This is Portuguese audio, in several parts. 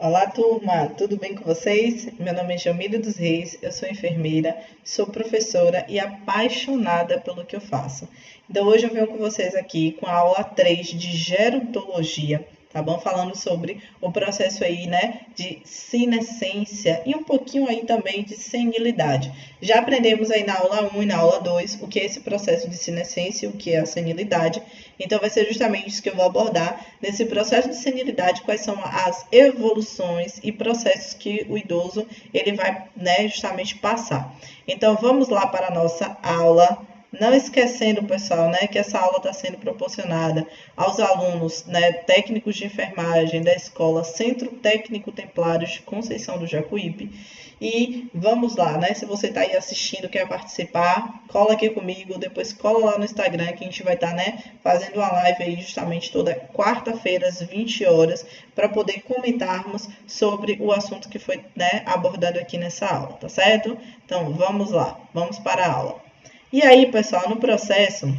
Olá, turma! Tudo bem com vocês? Meu nome é Jamília dos Reis, eu sou enfermeira, sou professora e apaixonada pelo que eu faço. Então, hoje eu venho com vocês aqui com a aula 3 de gerontologia, tá bom? Falando sobre o processo aí, né, de senescência e um pouquinho aí também de senilidade. Já aprendemos aí na aula 1 e na aula 2 o que é esse processo de senescência e o que é a senilidade. Então, vai ser justamente isso que eu vou abordar nesse processo de senilidade, quais são as evoluções e processos que o idoso ele vai, né, justamente passar. Então, vamos lá para a nossa aula. Não esquecendo, pessoal, né, que essa aula está sendo proporcionada aos alunos, né, técnicos de enfermagem da escola Centro Técnico Templários de Conceição do Jacuípe. E vamos lá, né? Se você está aí assistindo, quer participar, cola aqui comigo, depois cola lá no Instagram, que a gente vai estar, né, fazendo uma live aí justamente toda quarta-feira, às 20 horas, para poder comentarmos sobre o assunto que foi, né, abordado aqui nessa aula, tá certo? Então, vamos lá, vamos para a aula. E aí, pessoal, no processo,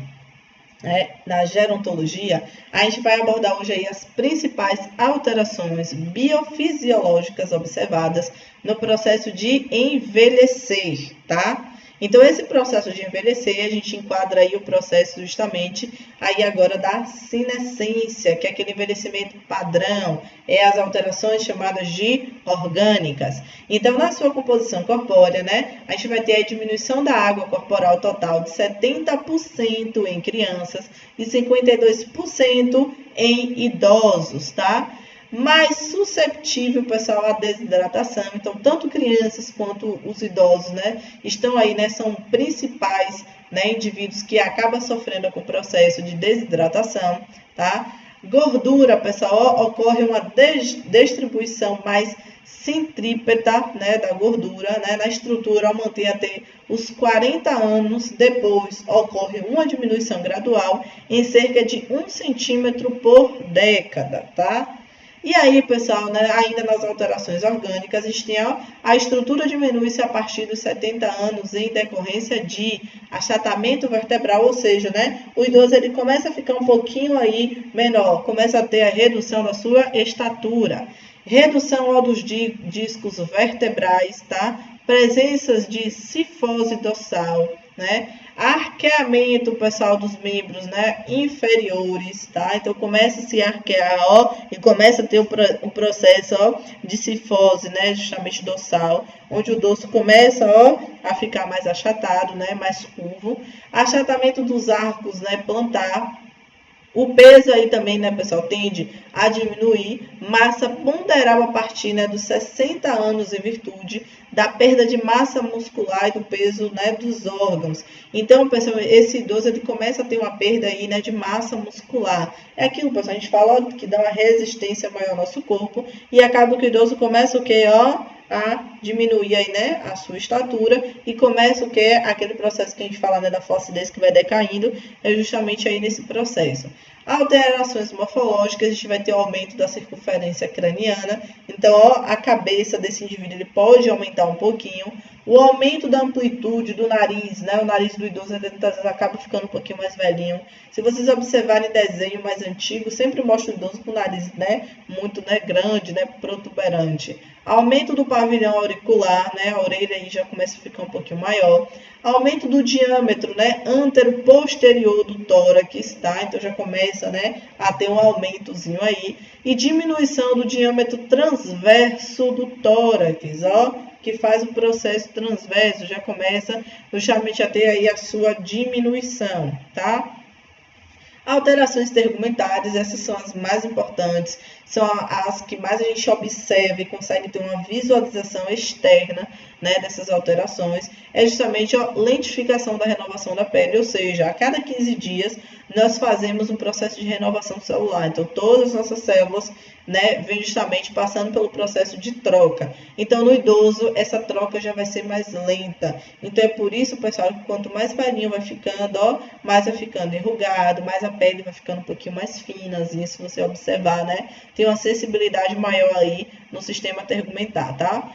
na gerontologia, a gente vai abordar hoje aí as principais alterações biofisiológicas observadas no processo de envelhecer, tá? Então, esse processo de envelhecer, a gente enquadra aí o processo justamente aí agora da senescência, que é aquele envelhecimento padrão, as alterações chamadas de orgânicas. Então, na sua composição corpórea, né, a gente vai ter a diminuição da água corporal total de 70% em crianças e 52% em idosos, tá? Mais susceptível, pessoal, à desidratação. Então, tanto crianças quanto os idosos, né, estão aí, né, são principais, né, indivíduos que acabam sofrendo com o processo de desidratação, tá? Gordura, pessoal, ocorre uma distribuição mais centrípeta, né, da gordura, né, na estrutura ao manter até os 40 anos. Depois ocorre uma diminuição gradual em cerca de 1 centímetro por década, tá? E aí, pessoal, né, ainda nas alterações orgânicas, a gente tem a estrutura diminui-se a partir dos 70 anos em decorrência de achatamento vertebral, ou seja, né, o idoso ele começa a ficar um pouquinho aí menor, começa a ter a redução da sua estatura, redução dos discos vertebrais, tá? Presenças de cifose dorsal, né? Arqueamento, pessoal, dos membros, né, inferiores, tá? Então, começa a se arquear, ó, e começa a ter o processo, ó, de cifose, né, justamente dorsal, onde o dorso começa, ó, a ficar mais achatado, né, mais curvo. Achatamento dos arcos, né, plantar. O peso aí também, né, pessoal, tende a diminuir. Massa ponderal a partir, né, dos 60 anos em virtude da perda de massa muscular e do peso, né, dos órgãos. Então, pessoal, esse idoso ele começa a ter uma perda aí, né, de massa muscular. É aquilo, pessoal, a gente fala ó, que dá uma resistência maior ao nosso corpo e acaba que o idoso começa o quê, ó? A diminuir aí, né, a sua estatura e começa o que é aquele processo que a gente fala, né, da flacidez que vai decaindo, é justamente aí nesse processo. Alterações morfológicas, a gente vai ter o aumento da circunferência craniana, então ó, a cabeça desse indivíduo ele pode aumentar um pouquinho, o aumento da amplitude do nariz, né, o nariz do idoso ele, muitas vezes acaba ficando um pouquinho mais velhinho. Se vocês observarem desenho mais antigo, sempre mostra o idoso com o nariz, né, muito, né, grande, né, protuberante. Aumento do pavilhão auricular, né, a orelha aí já começa a ficar um pouquinho maior. Aumento do diâmetro, né, antero-posterior do tórax, tá? Então já começa, né, a ter um aumentozinho aí. E diminuição do diâmetro transverso do tórax, ó, que faz o processo transverso, já começa justamente a ter aí a sua diminuição, tá? Alterações tegumentares, essas são as mais importantes, são as que mais a gente observa e consegue ter uma visualização externa, né, dessas alterações, é justamente a lentificação da renovação da pele, ou seja, a cada 15 dias nós fazemos um processo de renovação celular, então todas as nossas células, né, vêm justamente passando pelo processo de troca. Então no idoso essa troca já vai ser mais lenta, então é por isso, pessoal, que quanto mais velhinho vai ficando, ó, mais vai ficando enrugado, mais a pele vai ficando um pouquinho mais finazinha, se você observar, né, tem uma sensibilidade maior aí no sistema tegumentar, tá?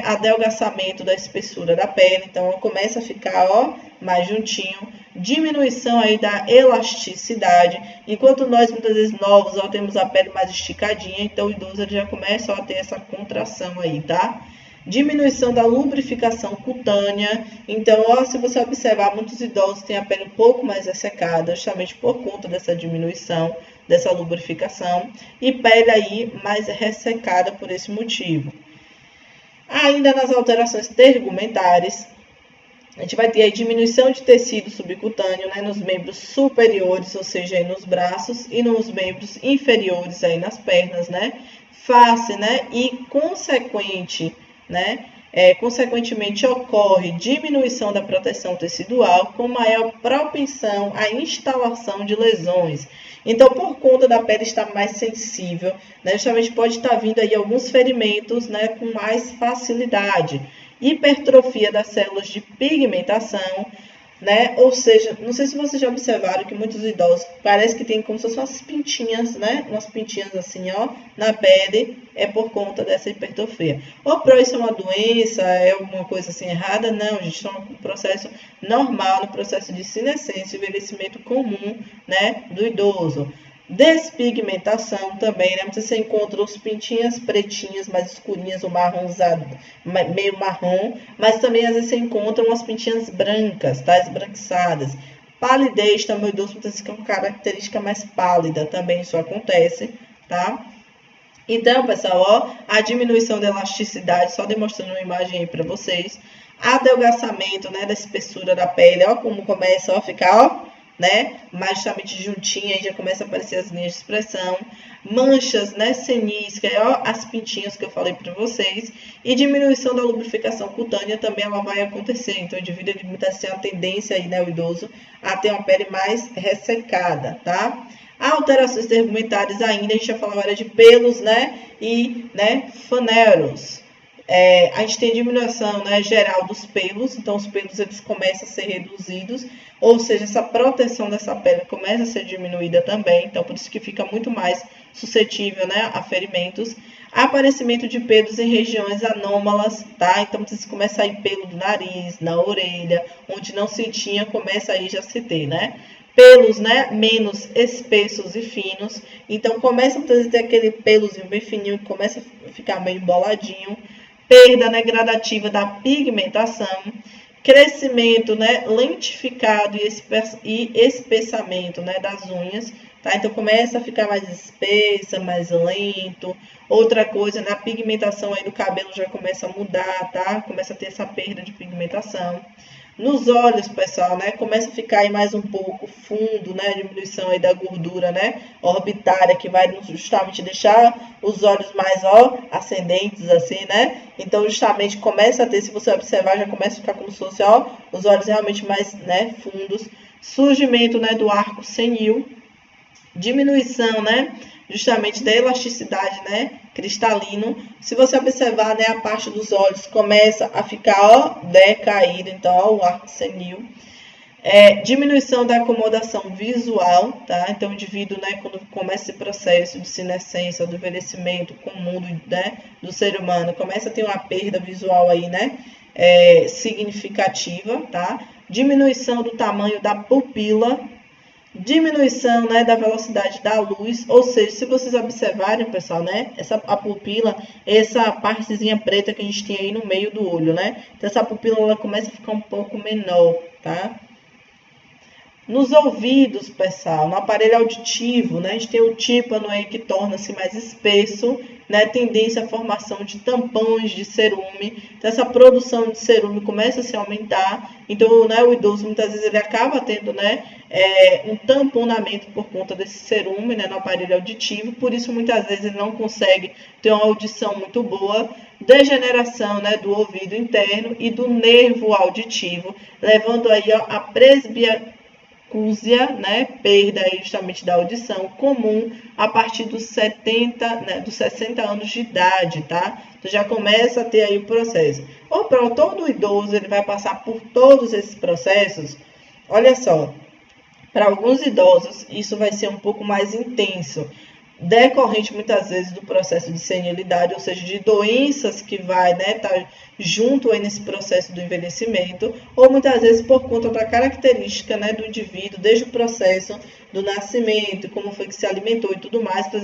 Adelgaçamento da espessura da pele, então começa a ficar, ó, mais juntinho. diminuição aí da elasticidade, enquanto nós muitas vezes novos ó, temos a pele mais esticadinha, então o idoso ele já começa ó, a ter essa contração aí, tá? Diminuição da lubrificação cutânea, então ó, se você observar, muitos idosos têm a pele um pouco mais ressecada, justamente por conta dessa diminuição, dessa lubrificação, e pele aí mais ressecada por esse motivo. Ainda nas alterações tegumentares, a gente vai ter a diminuição de tecido subcutâneo, né, nos membros superiores, ou seja, aí nos braços, e nos membros inferiores, aí nas pernas, né, face, né, e consequentemente ocorre diminuição da proteção tecidual com maior propensão à instalação de lesões. Então, por conta da pele estar mais sensível, né, justamente pode estar vindo aí alguns ferimentos, né, com mais facilidade. Hipertrofia das células de pigmentação, né? Ou seja, não sei se vocês já observaram que muitos idosos parece que tem como se fossem umas pintinhas, né? Umas pintinhas assim, ó, na pele, é por conta dessa hipertrofia. Ou isso é uma doença, é alguma coisa assim errada? Não, gente, isso é um processo normal, no processo de senescência, envelhecimento comum, né, do idoso. Despigmentação também, né? Você encontra os pintinhas pretinhas, mais escurinhas, o marronzado, meio marrom, mas também às vezes você encontra umas pintinhas brancas, tá? Esbranquiçadas. Palidez também, o idoso muitas vezes com característica mais pálida, também isso acontece, tá? Então, pessoal, ó, a diminuição da elasticidade, só demonstrando uma imagem aí para vocês. Adelgaçamento, né, da espessura da pele, ó, como começa a ficar, ó, né, mais justamente juntinha, aí já começa a aparecer as linhas de expressão, manchas, né, senis, que é ó, as pintinhas que eu falei para vocês, e diminuição da lubrificação cutânea também ela vai acontecer, então o indivíduo ele muitas vezes tem a tendência aí, né, o idoso, a ter uma pele mais ressecada, tá? Alterações tegumentares ainda, a gente já falou agora de pelos, né, e, né, faneros. A gente tem diminuição, né, geral dos pelos, então os pelos eles começam a ser reduzidos, ou seja, essa proteção dessa pele começa a ser diminuída também, então por isso que fica muito mais suscetível, né, a ferimentos. Aparecimento de pelos em regiões anômalas, tá? Então você começa a ir pelo do nariz, na orelha, onde não se tinha, começa aí já se ter, né? Pelos, né, menos espessos e finos, então começa a ter aquele pelozinho bem fininho que começa a ficar meio emboladinho. Perda, né, gradativa da pigmentação, crescimento, né, lentificado e espessamento, né, das unhas, tá? Então começa a ficar mais espessa, mais lento. Outra coisa, na pigmentação aí do cabelo já começa a mudar, tá? Começa a ter essa perda de pigmentação. Nos olhos, pessoal, né, começa a ficar aí mais um pouco fundo, né, diminuição aí da gordura, né, orbitária, que vai justamente deixar os olhos mais, ó, ascendentes, assim, né, então justamente começa a ter, se você observar, já começa a ficar como se fosse, ó, os olhos realmente mais, né, fundos, surgimento, né, do arco senil, diminuição, né, justamente da elasticidade, né, cristalino. Se você observar, né, a parte dos olhos começa a ficar, ó, decaído, então, ó, o arco senil. Diminuição da acomodação visual, tá? Então, o indivíduo, né, quando começa esse processo de senescência, do envelhecimento comum do ser humano, começa a ter uma perda visual aí, né, significativa, tá? Diminuição do tamanho da pupila, diminuição, né, da velocidade da luz, ou seja, se vocês observarem, pessoal, né, a pupila, essa partezinha preta que a gente tem aí no meio do olho, né, então essa pupila ela começa a ficar um pouco menor, tá? Nos ouvidos, pessoal, no aparelho auditivo, né, a gente tem o tímpano aí que torna-se mais espesso, né, tendência à formação de tampões de cerume, então essa produção de cerume começa a se aumentar, então, né, o idoso muitas vezes ele acaba tendo, né, um tamponamento por conta desse cerume, né, no aparelho auditivo, por isso muitas vezes ele não consegue ter uma audição muito boa, degeneração, né, do ouvido interno e do nervo auditivo, levando aí ó, a presbiacúsia, né, perda aí justamente da audição comum a partir dos 60 anos de idade, tá? Então já começa a ter aí o processo. Ou para todo idoso ele vai passar por todos esses processos. Olha só, para alguns idosos isso vai ser um pouco mais intenso. decorrente muitas vezes do processo de senilidade, ou seja, de doenças que vai, né, tá junto aí nesse processo do envelhecimento, ou muitas vezes por conta da característica, né, do indivíduo, desde o processo do nascimento, como foi que se alimentou e tudo mais, então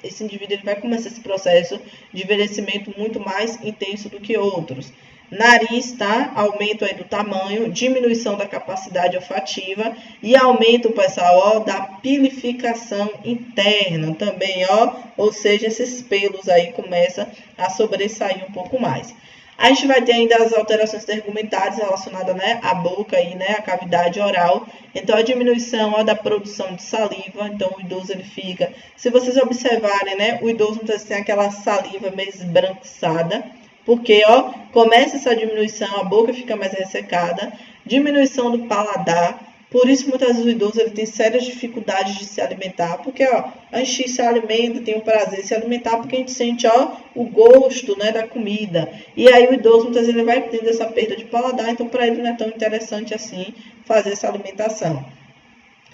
esse indivíduo ele vai começar esse processo de envelhecimento muito mais intenso do que outros. Nariz, tá? Aumento aí do tamanho, diminuição da capacidade olfativa e aumento, pessoal, ó, da pilificação interna também, ó, ou seja, esses pelos aí começam a sobressair um pouco mais. A gente vai ter ainda as alterações tegumentares relacionadas, né, à boca e, né, à cavidade oral. Então, a diminuição ó, da produção de saliva. Então, o idoso ele fica... Se vocês observarem, né, o idoso muitas vezes tem aquela saliva meio esbranquiçada. Porque, ó, começa essa diminuição, a boca fica mais ressecada, diminuição do paladar. Por isso, muitas vezes o idoso ele tem sérias dificuldades de se alimentar, porque, ó, a gente se alimenta, tem o prazer de se alimentar, porque a gente sente, ó, o gosto, né, da comida. E aí o idoso, muitas vezes, ele vai tendo essa perda de paladar, então para ele não é tão interessante assim fazer essa alimentação.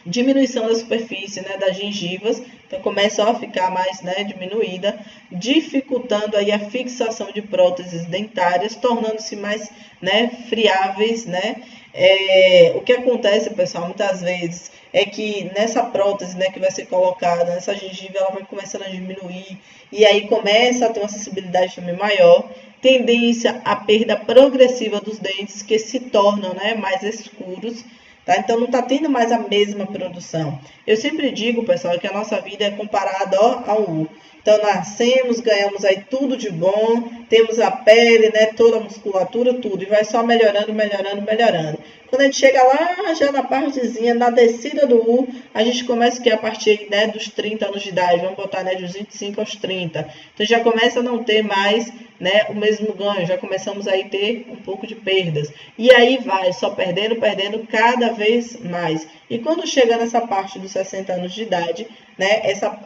Diminuição da superfície, né, das gengivas, então começa a ficar mais, né, diminuída, dificultando aí a fixação de próteses dentárias, tornando-se mais, né, friáveis, né. O que acontece, pessoal, muitas vezes é que nessa prótese, né, que vai ser colocada, nessa gengiva, ela vai começando a diminuir e aí começa a ter uma sensibilidade também maior, tendência à perda progressiva dos dentes que se tornam, né, mais escuros. Tá? Então, não está tendo mais a mesma produção. Eu sempre digo, pessoal, que a nossa vida é comparada ao U. Então, nascemos, ganhamos aí tudo de bom, temos a pele, né, toda a musculatura, tudo. E vai só melhorando, melhorando, melhorando. Quando a gente chega lá, já na partezinha, na descida do U, a gente começa que a partir, né, dos 30 anos de idade, vamos botar, né, dos 25 aos 30. Então, já começa a não ter mais, né, o mesmo ganho, já começamos aí a ter um pouco de perdas. E aí vai só perdendo, perdendo cada vez mais. E quando chega nessa parte dos 60 anos de idade, né,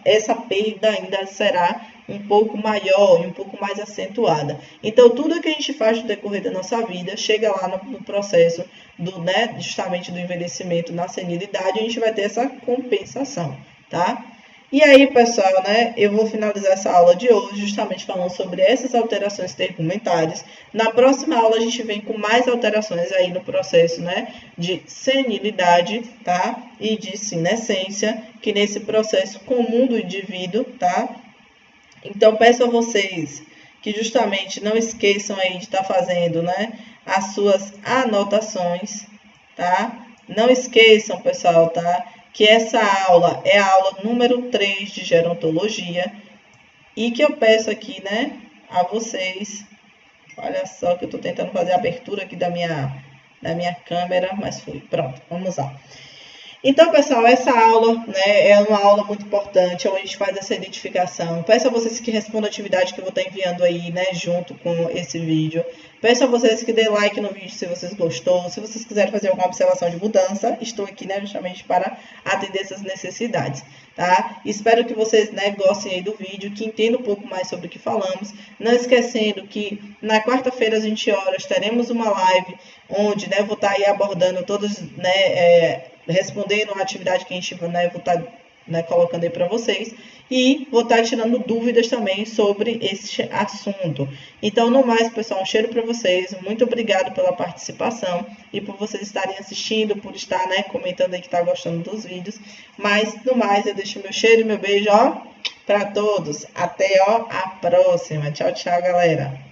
essa perda ainda será um pouco maior e um pouco mais acentuada. Então, tudo que a gente faz no decorrer da nossa vida, chega lá no processo do, né, justamente do envelhecimento na senilidade, a gente vai ter essa compensação, tá? E aí, pessoal, né, eu vou finalizar essa aula de hoje justamente falando sobre essas alterações tegumentares. Na próxima aula a gente vem com mais alterações aí no processo, né, de senilidade, tá? E de senescência, que nesse processo comum do indivíduo, tá? Então, peço a vocês que justamente não esqueçam aí de estar fazendo, né, as suas anotações, tá? Não esqueçam, pessoal, tá? Que essa aula é a aula número 3 de gerontologia e que eu peço aqui, né, a vocês, olha só que eu estou tentando fazer a abertura aqui da minha câmera, mas foi, pronto, vamos lá. Então, pessoal, essa aula, né, é uma aula muito importante, onde a gente faz essa identificação. Peço a vocês que respondam a atividade que eu vou estar enviando aí, né, junto com esse vídeo. Peço a vocês que dê like no vídeo se vocês gostou. Se vocês quiserem fazer alguma observação de mudança, estou aqui, né, justamente para atender essas necessidades, tá? Espero que vocês, né, gostem aí do vídeo, que entendam um pouco mais sobre o que falamos. Não esquecendo que na quarta-feira às 20 horas teremos uma live onde, né, eu vou estar aí abordando todos, né, respondendo a atividade que a gente, né, vou estar, né, colocando aí para vocês e vou estar tirando dúvidas também sobre esse assunto. Então, no mais, pessoal, um cheiro para vocês. Muito obrigado pela participação e por vocês estarem assistindo, por estar, né, comentando aí que está gostando dos vídeos. Mas, no mais, eu deixo meu cheiro e meu beijo, ó, para todos. Até, ó, a próxima. Tchau, tchau, galera.